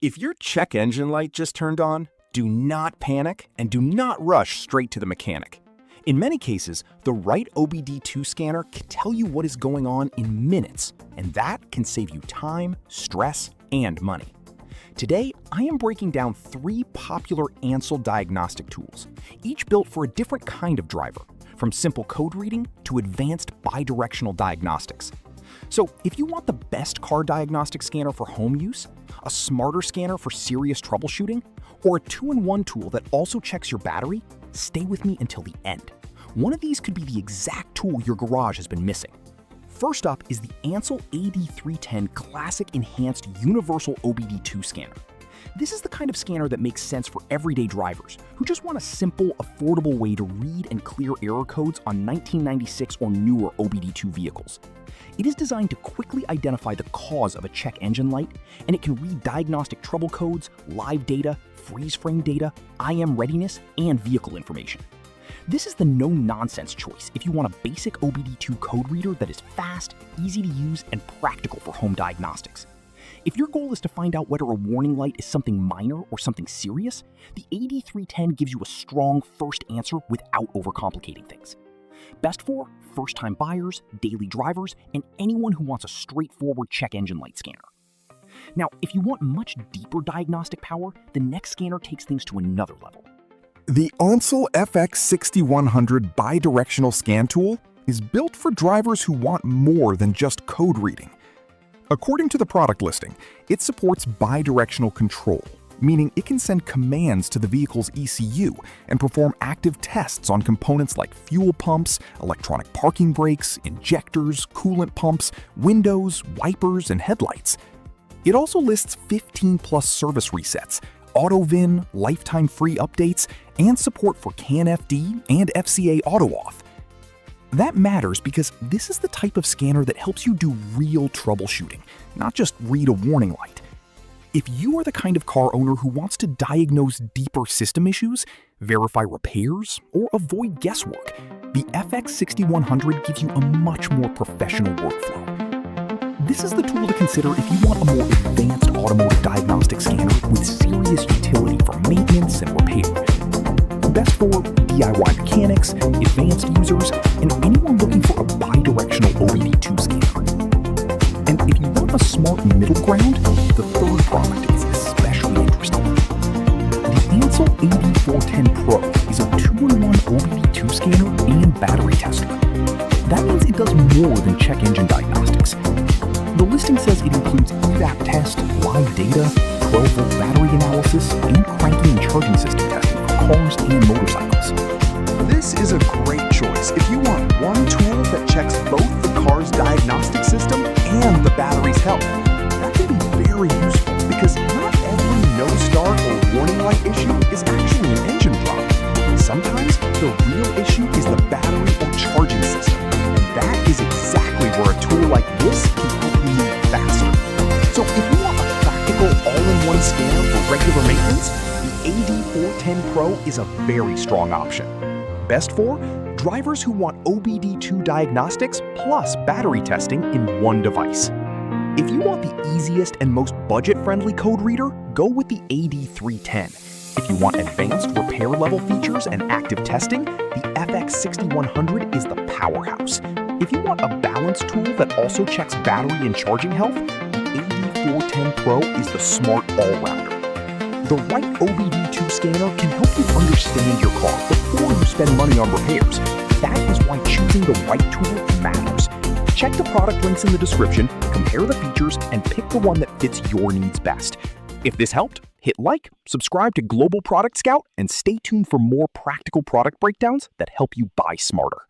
If your check engine light just turned on, do not panic and do not rush straight to the mechanic. In many cases, the right OBD2 scanner can tell you what is going on in minutes, and that can save you time, stress, and money. Today, I am breaking down 3 popular ANCEL diagnostic tools, each built for a different kind of driver, from simple code reading to advanced bidirectional diagnostics. So if you want the best car diagnostic scanner for home use, a smarter scanner for serious troubleshooting, or a 2-in-1 tool that also checks your battery, stay with me until the end. One of these could be the exact tool your garage has been missing. First up is the ANCEL AD310 Classic Enhanced Universal OBD2 Scanner. This is the kind of scanner that makes sense for everyday drivers who just want a simple, affordable way to read and clear error codes on 1996 or newer OBD2 vehicles. It is designed to quickly identify the cause of a check engine light, and it can read diagnostic trouble codes, live data, freeze frame data, IM readiness, and vehicle information. This is the no-nonsense choice if you want a basic OBD2 code reader that is fast, easy to use, and practical for home diagnostics. If your goal is to find out whether a warning light is something minor or something serious, the AD310 gives you a strong first answer without overcomplicating things. Best for first-time buyers, daily drivers, and anyone who wants a straightforward check engine light scanner. Now, if you want much deeper diagnostic power, the next scanner takes things to another level. The ANCEL FX6100 bidirectional scan tool is built for drivers who want more than just code reading. According to the product listing, it supports bidirectional control, meaning it can send commands to the vehicle's ECU and perform active tests on components like fuel pumps, electronic parking brakes, injectors, coolant pumps, windows, wipers, and headlights. It also lists 15+ service resets, auto-VIN, lifetime free updates, and support for CAN-FD and FCA auto-auth. That matters because this is the type of scanner that helps you do real troubleshooting, not just read a warning light. If you are the kind of car owner who wants to diagnose deeper system issues, verify repairs, or avoid guesswork, the FX6100 gives you a much more professional workflow. This is the tool to consider if you want a more advanced automotive diagnostic scanner with serious utility for maintenance and repair. Best for DIY mechanics, advanced users, and anyone looking for a bidirectional OBD2 scanner. And if you want a smart middle ground, the third product is especially interesting. The ANCEL AD410 Pro is a 2-in-1 OBD2 scanner and battery tester. That means it does more than check engine diagnostics. The listing says it includes EVAP test, live data, 12-volt battery analysis, and cranking and charging system testing for cars and motorcycles. This is a great choice if you want one tool that checks both the car's diagnostic system and the battery's health. That can be very useful because not every no-start or warning light issue is actually an engine problem. Sometimes the real issue is the battery or charging system, and that is exactly where a tool like this can help you move faster. So if you want a practical all-in-one scanner for regular maintenance, the AD410 Pro is a very strong option. Best for drivers who want OBD2 diagnostics plus battery testing in one device. If you want the easiest and most budget-friendly code reader, go with the AD310. If you want advanced repair level features and active testing, the FX6100 is the powerhouse. If you want a balanced tool that also checks battery and charging health, the AD410 Pro is the smart all-rounder. The right OBD2 scanner can help you understand your car before you spend money on repairs. That is why choosing the right tool matters. Check the product links in the description, compare the features, and pick the one that fits your needs best. If this helped, hit like, subscribe to Global Product Scout, and stay tuned for more practical product breakdowns that help you buy smarter.